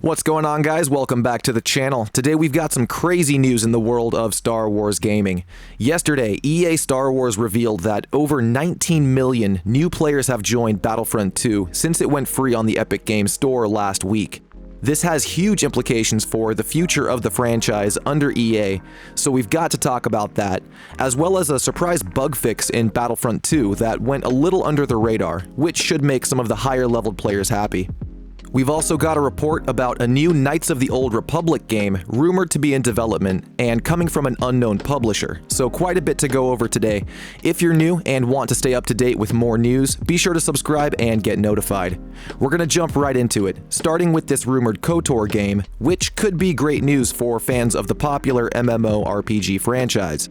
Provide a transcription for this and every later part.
What's going on, guys? Welcome back to the channel. Today we've got some crazy news in the world of Star Wars gaming. Yesterday, EA Star Wars revealed that over 19 million new players have joined Battlefront 2 since it went free on the Epic Games Store last week. This has huge implications for the future of the franchise under EA, so we've got to talk about that, as well as a surprise bug fix in Battlefront 2 that went a little under the radar, which should make some of the higher leveled players happy. We've also got a report about a new Knights of the Old Republic game rumored to be in development and coming from an unknown publisher, so quite a bit to go over today. If you're new and want to stay up to date with more news, be sure to subscribe and get notified. We're gonna jump right into it, starting with this rumored Kotor game, which could be great news for fans of the popular MMORPG franchise.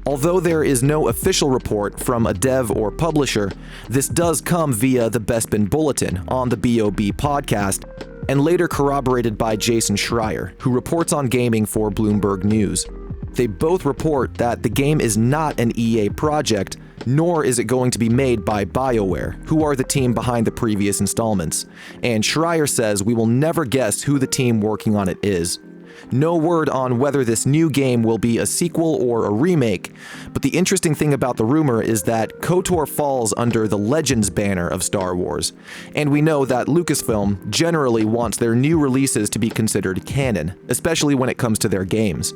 Although there is no official report from a dev or publisher, this does come via the Bespin Bulletin on the BOB podcast, and later corroborated by Jason Schreier, who reports on gaming for Bloomberg News. They both report that the game is not an EA project, nor is it going to be made by BioWare, who are the team behind the previous installments, and Schreier says we will never guess who the team working on it is. No word on whether this new game will be a sequel or a remake, but the interesting thing about the rumor is that KOTOR falls under the Legends banner of Star Wars, and we know that Lucasfilm generally wants their new releases to be considered canon, especially when it comes to their games.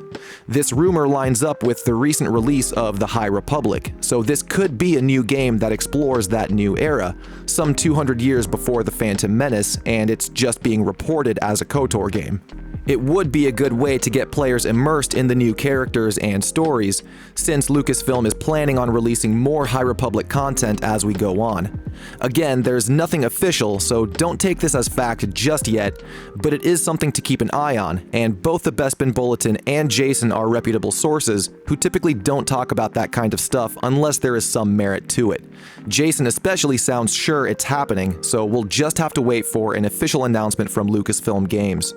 This rumor lines up with the recent release of The High Republic, so this could be a new game that explores that new era, some 200 years before The Phantom Menace, and it's just being reported as a KOTOR game. It would be a good way to get players immersed in the new characters and stories, since Lucasfilm is planning on releasing more High Republic content as we go on. Again, there's nothing official, so don't take this as fact just yet, but it is something to keep an eye on, and both the Bespin Bulletin and Jason are reputable sources who typically don't talk about that kind of stuff unless there is some merit to it. Jason especially sounds sure it's happening, so we'll just have to wait for an official announcement from Lucasfilm Games.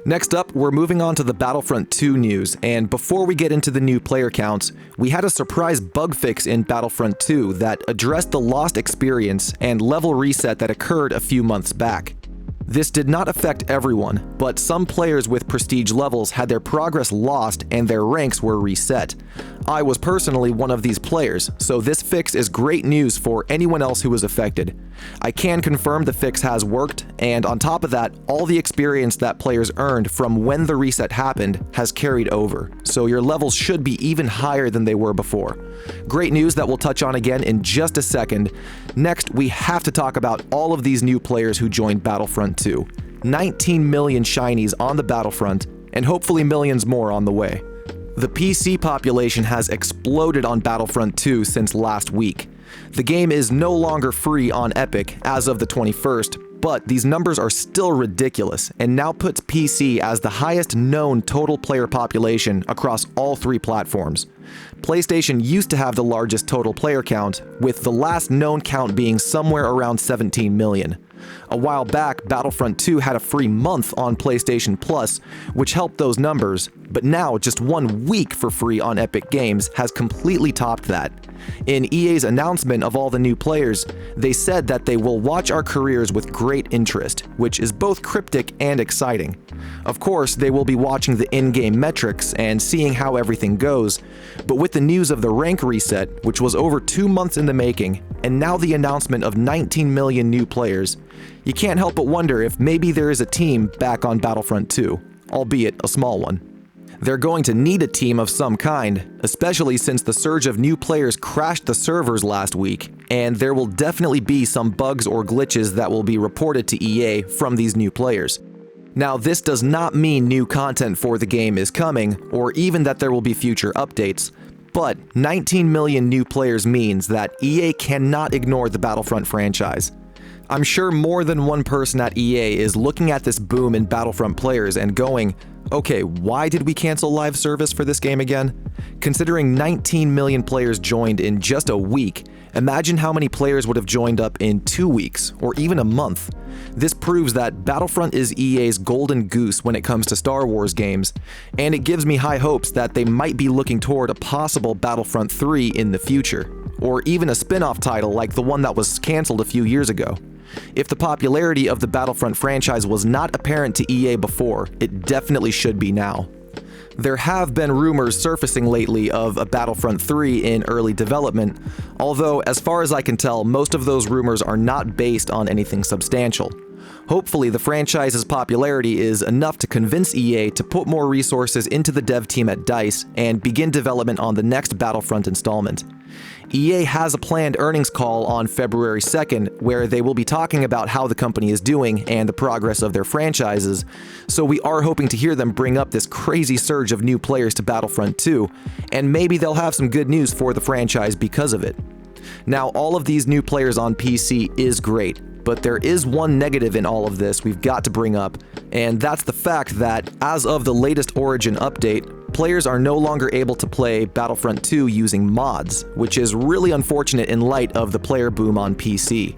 Next up, we're moving on to the Battlefront 2 news, and before we get into the new player counts, we had a surprise bug fix in Battlefront 2 that addressed the lost experience and level reset that occurred a few months back. This did not affect everyone, but some players with prestige levels had their progress lost and their ranks were reset. I was personally one of these players, so this fix is great news for anyone else who was affected. I can confirm the fix has worked, and on top of that, all the experience that players earned from when the reset happened has carried over, so your levels should be even higher than they were before. Great news that we'll touch on again in just a second. Next, we have to talk about all of these new players who joined Battlefront 2. 19 million shinies on the Battlefront, and hopefully millions more on the way. The PC population has exploded on Battlefront 2 since last week. The game is no longer free on Epic as of the 21st, but these numbers are still ridiculous and now puts PC as the highest known total player population across all three platforms. PlayStation used to have the largest total player count, with the last known count being somewhere around 17 million. A while back, Battlefront 2 had a free month on PlayStation Plus, which helped those numbers, but now just 1 week for free on Epic Games has completely topped that. In EA's announcement of all the new players, they said that they will watch our careers with great interest, which is both cryptic and exciting. Of course, they will be watching the in-game metrics and seeing how everything goes, but with the news of the rank reset, which was over 2 months in the making, and now the announcement of 19 million new players, you can't help but wonder if maybe there is a team back on Battlefront 2, albeit a small one. They're going to need a team of some kind, especially since the surge of new players crashed the servers last week, and there will definitely be some bugs or glitches that will be reported to EA from these new players. Now, this does not mean new content for the game is coming, or even that there will be future updates, but 19 million new players means that EA cannot ignore the Battlefront franchise. I'm sure more than one person at EA is looking at this boom in Battlefront players and going, okay, why did we cancel live service for this game again? Considering 19 million players joined in just a week, imagine how many players would have joined up in 2 weeks, or even a month. This proves that Battlefront is EA's golden goose when it comes to Star Wars games, and it gives me high hopes that they might be looking toward a possible Battlefront 3 in the future, or even a spin-off title like the one that was cancelled a few years ago. If the popularity of the Battlefront franchise was not apparent to EA before, it definitely should be now. There have been rumors surfacing lately of a Battlefront 3 in early development, although as far as I can tell, most of those rumors are not based on anything substantial. Hopefully, the franchise's popularity is enough to convince EA to put more resources into the dev team at DICE and begin development on the next Battlefront installment. EA has a planned earnings call on February 2nd where they will be talking about how the company is doing and the progress of their franchises, so we are hoping to hear them bring up this crazy surge of new players to Battlefront 2, and maybe they'll have some good news for the franchise because of it. Now, all of these new players on PC is great, but there is one negative in all of this we've got to bring up, and that's the fact that, as of the latest Origin update, players are no longer able to play Battlefront 2 using mods, which is really unfortunate in light of the player boom on PC.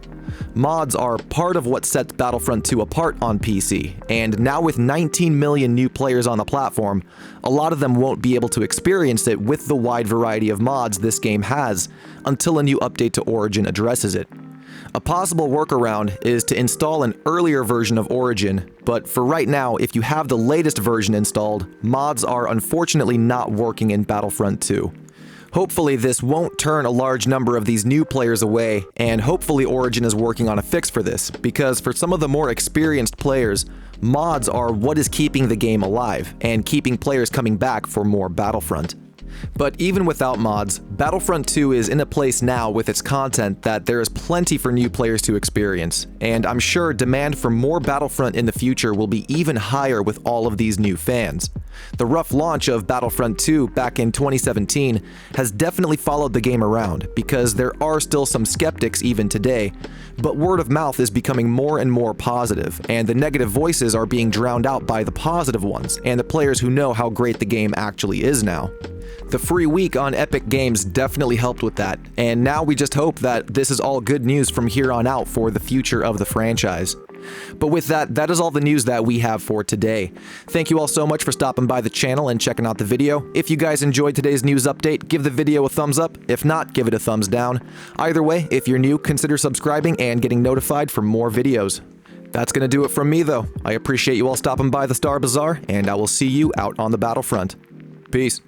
Mods are part of what sets Battlefront 2 apart on PC, and now with 19 million new players on the platform, a lot of them won't be able to experience it with the wide variety of mods this game has until a new update to Origin addresses it. A possible workaround is to install an earlier version of Origin, but for right now, if you have the latest version installed, mods are unfortunately not working in Battlefront 2. Hopefully this won't turn a large number of these new players away, and hopefully Origin is working on a fix for this, because for some of the more experienced players, mods are what is keeping the game alive, and keeping players coming back for more Battlefront. But even without mods, Battlefront 2 is in a place now with its content that there is plenty for new players to experience, and I'm sure demand for more Battlefront in the future will be even higher with all of these new fans. The rough launch of Battlefront 2 back in 2017 has definitely followed the game around, because there are still some skeptics even today, but word of mouth is becoming more and more positive, and the negative voices are being drowned out by the positive ones, and the players who know how great the game actually is now. The free week on Epic Games definitely helped with that, and now we just hope that this is all good news from here on out for the future of the franchise. But with that, that is all the news that we have for today. Thank you all so much for stopping by the channel and checking out the video. If you guys enjoyed today's news update, give the video a thumbs up. If not, give it a thumbs down. Either way, if you're new, consider subscribing and getting notified for more videos. That's gonna do it from me though. I appreciate you all stopping by the Star Bazaar, and I will see you out on the Battlefront. Peace.